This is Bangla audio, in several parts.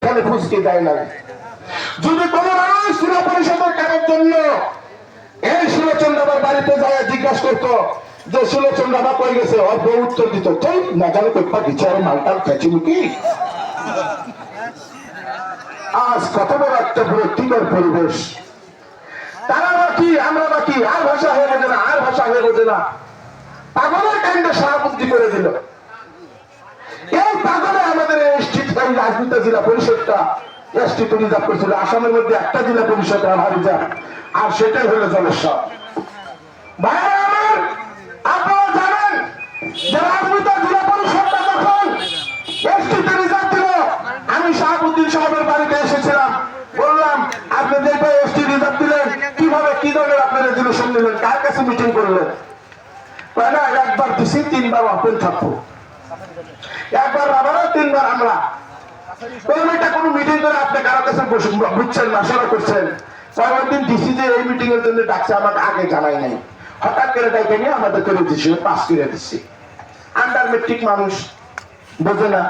খালি ফুসকি দেয় না। যদি কোনো মানুষ জেলা পরিষদের কাজের জন্য এই সুলোচন বাবার বাড়িতে যায় জিজ্ঞাসা করতো যে সুলোচন বাবা কই গেছে, ওর বউ উত্তর দিত তুই না জানো কই পাঠিয়েছে আর মালটাল খাইছি নাকি। আজ কত বড় একটা বিরক্তিকর পরিবেশ। তারা বাকি আমরা বাকি, আর ভাষা হয়ে বোঝে না, আর ভাষা হয়ে বোঝে না। পাগলের কাণ্ডে সভাপতি করে দিল। এই পাগলে আমাদের রাজনীতি জেলা পরিষদটা এসটিতে রিজার্ভ করেছিল। আসামের মধ্যে একটা জেলা পরিষদ রিজার্ভ, আর সেটাই হলো জলেশ্বর। ভাইরা আমার, আপনারা জানেন যে রাজনীতি জেলা পরিষদটা যখন এসটিতে রিজার্ভ দিল, আমি শাহাবুদ্দিন সাহেবের বাড়িতে এসেছিলাম। বললাম আপনি দেখবেন এসটি রিজার্ভ দিলেন কিভাবে, কি ধরনের আপনারা রেজলিউশন নিলেন, কার কাছে মিটিং করলেন? না, একবার দিছি, 3 বার ওপেন থাকবো, একবার আবারও 3 বার আমরা। এটা কোনো মিটিং করে আপনি কারো কাছে বুঝছেন না, সরা করছেন। দিন ডিসি যে এই মিটিং এর জন্য ডাকছে আমাকে আগে জানাই নাই, হঠাৎ করে ডাইকে নিয়ে আমাদেরকে রেজিস্ট্রেশন পাস করে দিচ্ছি। আন্ডার মেট্রিক মানুষ বোঝে না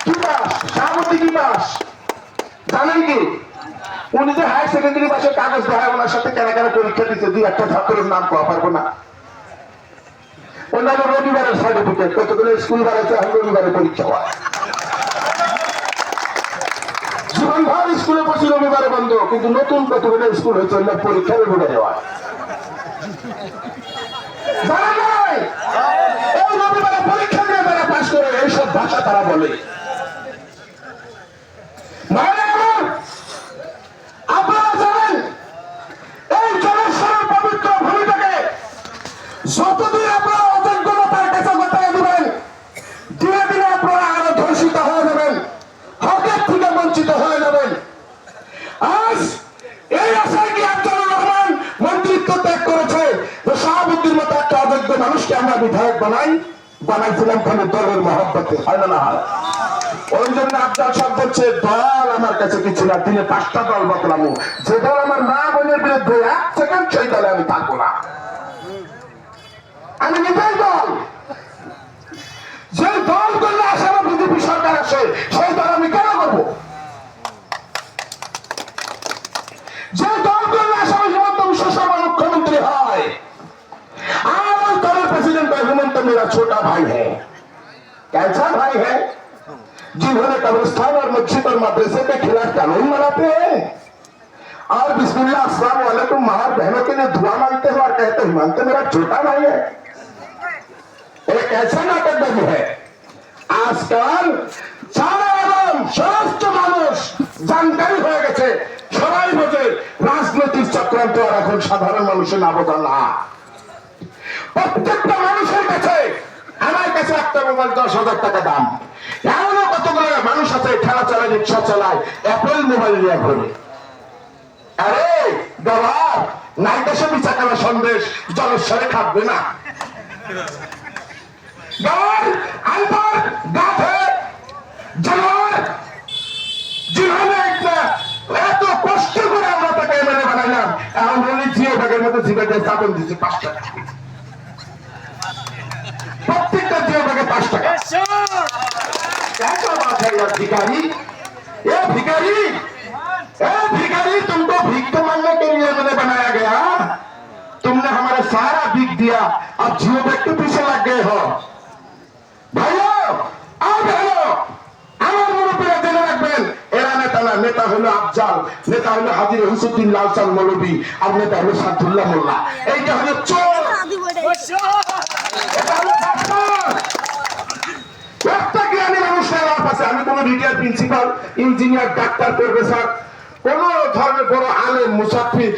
কি পাস, শাহাবুদ্দিন কি পাস জানেন কি? উনি যে হায়ার সেকেন্ডারি পাশের কাগজ দেখায়, ওনার সাথে কেনা কেনা পরীক্ষা দিচ্ছে, 2-1টা ছাত্রের নাম পাওয়া পারবো না। অন্যান্য রবিবারের সার্টিফিকেট, কতগুলো স্কুল বাড়াইছে, রবিবারে পরীক্ষা হয়। জীবনভর স্কুলে পড়ছি রবিবারে বন্ধ, কিন্তু নতুন কতগুলো স্কুল হয়েছে পরীক্ষা রবিবারে হয়। এই রবিবারে পরীক্ষা দিয়ে তারা পাশ করে, এইসব ভাষা তারা বলে। আপনারা জানেন এই জলেশ্বরের পবিত্র ভূমিটাকে যতদিন আপনারা অযোগ্যতার কাছে গোটায় দিবেন, ধীরে ধীরে আপনারা আরো ধর্ষিত হয়ে যাবেন, হকের থেকে বঞ্চিত হয়ে যাবেন। আজ এই আশায় কি আফজালুর রহমান মন্ত্রিত্ব ত্যাগ করেছে যে শাহাবুদ্দির মতো একটা অযোগ্য মানুষকে আমরা বিধায়ক বানাইছিলাম কেন? দলের মহব্বতে, হয় না? হয়। ওই জন্য আফজাল সব বলছে দল আমার কাছে কিছু না, দিনে 5টা দল বদলামো, যে দল আমার মা বোনের বিরুদ্ধে 1 সেকেন্ড সেই দলে আমি থাকবো না। আমি নিজেই দল, যে দল করলে আসামে বিজেপি সরকার আসে সেই দল আমি কেন করবো? যে দল করলে আসামে হিমন্ত বিশ্ব শর্মা মুখ্যমন্ত্রী হয়, আর ওই দলের প্রেসিडेंट हिमंत मेरा छोटा भाई है। कैसा भाई है? जिन्होंने कब्रिस्तान और मस्जिद और मदरसे के खिलाफ कानून बनाते हैं और बिस्मिल्लाह अस्सलाम वालेकुम महार बहनों के लिए दुआ मांगते हैं और कहते हैं हिमंत मेरा छोटा भाई है। एक ऐसा नाटकबाजी है। आजकल सारा आवाम, समस्त মানুষ জানকারি হয়ে গেছে, সবাই বোঝে রাজনৈতিক চক্রান্ত আর এখন সাধারণ মানুষের নাবদান না। প্রত্যেকটা মানুষের কাছে, আমার কাছে একটা মোবাইল 10,000 টাকা দাম। এমনও কতগুলো মানুষ আছে ঠেলা চালায়, রিক্সা চালায়, অ্যাপেল মোবাইল নিয়ে ঘুরে। আরে বাবার নাই দেশে বিচাকালা সন্দেশ জলেশ্বরে খাবে না। এত কষ্ট করে আমরা তাকে এমএলএ বানাইলাম, এখন বলি জিও ব্যাগের মধ্যে জিবাদের চাপন দিচ্ছে 5 টাকা, প্রত্যেকটা জিও ব্যাগে 5 টাকা। भिखारी, ये भिखारी, ए भिखारी, तुमको भीख तो मांगने के लिए मैंने बनाया गया, तुमने हमारा सारा भीख दिया, अब जियो बैग के पीछे लग गए हो। भाइयों और बहनों, আমার মুরব্বীরা জেনে রাখবেন, এরা নেতা হলো আফজাল, নেতা হলো হাজী রহিসউদ্দিন লালচাঁদ মৌলভী, আর নেতা হলো সাদুল্লাহ মোল্লা। এইটা হলো চোর, এটা হলো একটা জ্ঞানী মানুষ আমার পাশে। আমি কোন retired principal, engineer, doctor, professor, কোন ধরনের বড় আলেম, মুসাফির